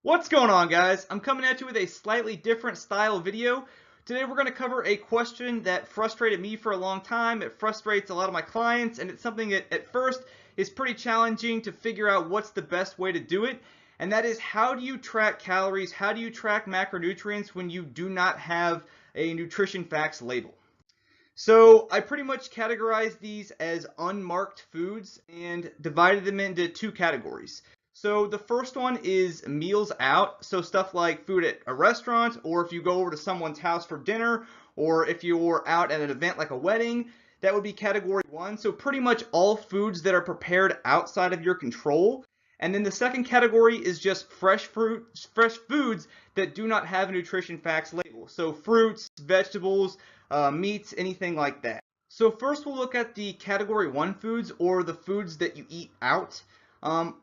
What's going on, guys? I'm coming at you with a slightly different style video. Today we're going to cover a question that frustrated me for a long time. It frustrates a lot of my clients, and it's something that at first is pretty challenging to figure out what's the best way to do it. And that is, how do you track calories? How do you track macronutrients when you do not have a nutrition facts label? So I pretty much categorized these as unmarked foods and divided them into two categories. So the first one is meals out, so stuff like food at a restaurant, or if you go over to someone's house for dinner, or if you're out at an event like a wedding, that would be category one. So pretty much all foods that are prepared outside of your control. And then the second category is just fresh foods that do not have a nutrition facts label. So fruits, vegetables, meats, anything like that. So first we'll look at the category one foods, or the foods that you eat out.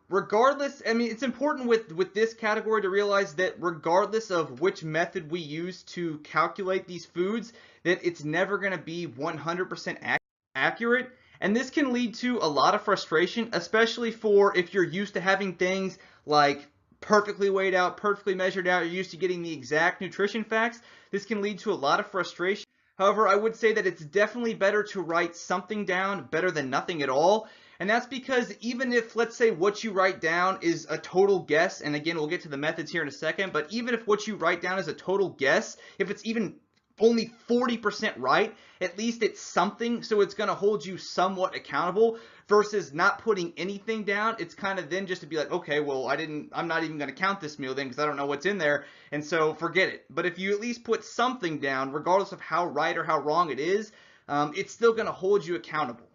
Regardless, I mean, it's important with this category to realize that regardless of which method we use to calculate these foods, that it's never going to be 100% accurate. And this can lead to a lot of frustration, especially for if you're used to having things like perfectly weighed out, perfectly measured out, you're used to getting the exact nutrition facts. This can lead to a lot of frustration. However, I would say that it's definitely better to write something down better than nothing at all. And that's because even if, let's say, what you write down is a total guess, and again, we'll get to the methods here in a second, but even if what you write down is a total guess, if it's even only 40% right, at least it's something, so it's going to hold you somewhat accountable versus not putting anything down. It's kind of then just to be like, okay, well, I'm not even going to count this meal then because I don't know what's in there, and so forget it. But if you at least put something down, regardless of how right or how wrong it is, it's still going to hold you accountable.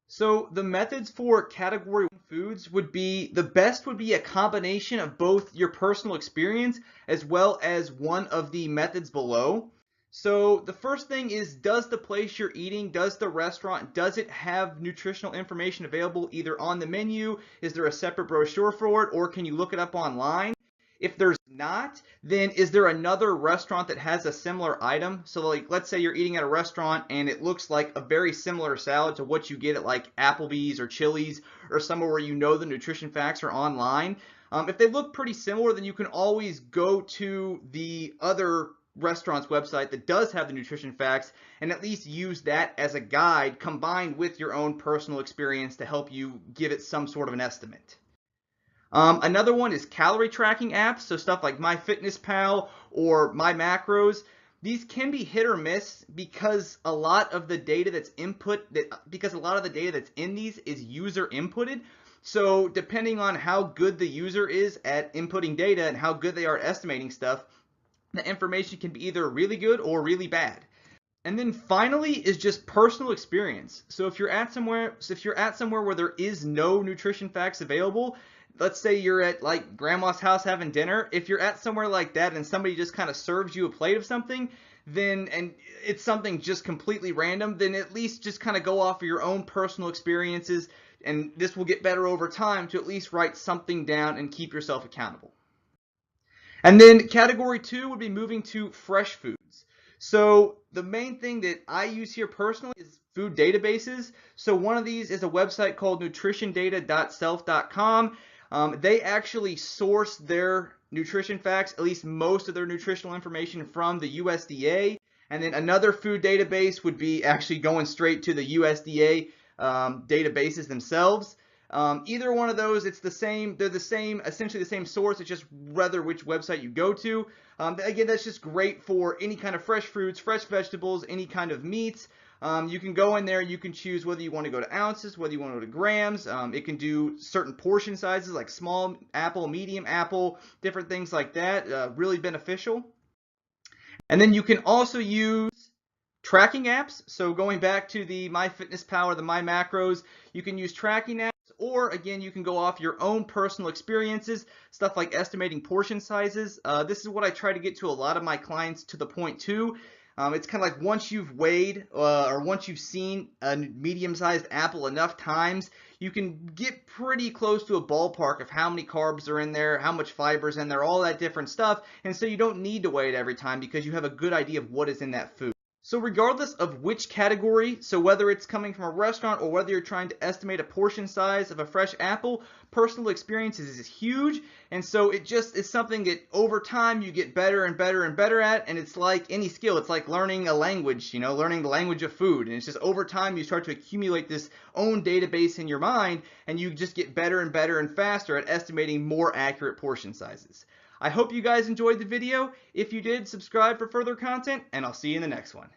So the methods for category one foods would be, the best would be a combination of both your personal experience as well as one of the methods below. So the first thing is, does the place you're eating, does the restaurant, does it have nutritional information available either on the menu? Is there a separate brochure for it, or can you look it up online? If there's not, then is there another restaurant that has a similar item? So like, let's say you're eating at a restaurant and it looks like a very similar salad to what you get at like Applebee's or Chili's or somewhere where you know the nutrition facts are online. If they look pretty similar, then you can always go to the other restaurant's website that does have the nutrition facts and at least use that as a guide combined with your own personal experience to help you give it some sort of an estimate. Another one is calorie tracking apps, so stuff like MyFitnessPal or My Macros. These can be hit or miss because a lot of the data that's in these is user inputted. So depending on how good the user is at inputting data and how good they are at estimating stuff, the information can be either really good or really bad. And then finally is just personal experience. So if you're at somewhere where there is no nutrition facts available, let's say you're at like grandma's house having dinner, if you're at somewhere like that and somebody just kind of serves you a plate of something, then, and it's something just completely random, then at least just kind of go off of your own personal experiences, and this will get better over time to at least write something down and keep yourself accountable. And then category two would be moving to fresh foods. So the main thing that I use here personally is food databases. So one of these is a website called nutritiondata.self.com. They actually source their nutrition facts, at least most of their nutritional information, from the USDA. And then another food database would be actually going straight to the USDA databases themselves. Either one of those, it's the same. They're the same, essentially the same source. It's just whether which website you go to. Again, that's just great for any kind of fresh fruits, fresh vegetables, any kind of meats. You can go in there, you can choose whether you want to go to ounces, whether you want to go to grams. It can do certain portion sizes like small apple, medium apple, different things like that. Really beneficial. And then you can also use tracking apps. So going back to the MyFitnessPal or the My Macros, you can use tracking apps, or again, you can go off your own personal experiences, stuff like estimating portion sizes. This is what I try to get to a lot of my clients to the point too. It's kind of like once you've weighed or once you've seen a medium-sized apple enough times, you can get pretty close to a ballpark of how many carbs are in there, how much fiber is in there, all that different stuff. And so you don't need to weigh it every time because you have a good idea of what is in that food. So regardless of which category, so whether it's coming from a restaurant or whether you're trying to estimate a portion size of a fresh apple, personal experiences is huge. And so it just is something that over time you get better and better and better at. And it's like any skill. It's like learning a language, learning the language of food. And it's just over time you start to accumulate this own database in your mind, and you just get better and better and faster at estimating more accurate portion sizes. I hope you guys enjoyed the video. If you did, subscribe for further content, and I'll see you in the next one.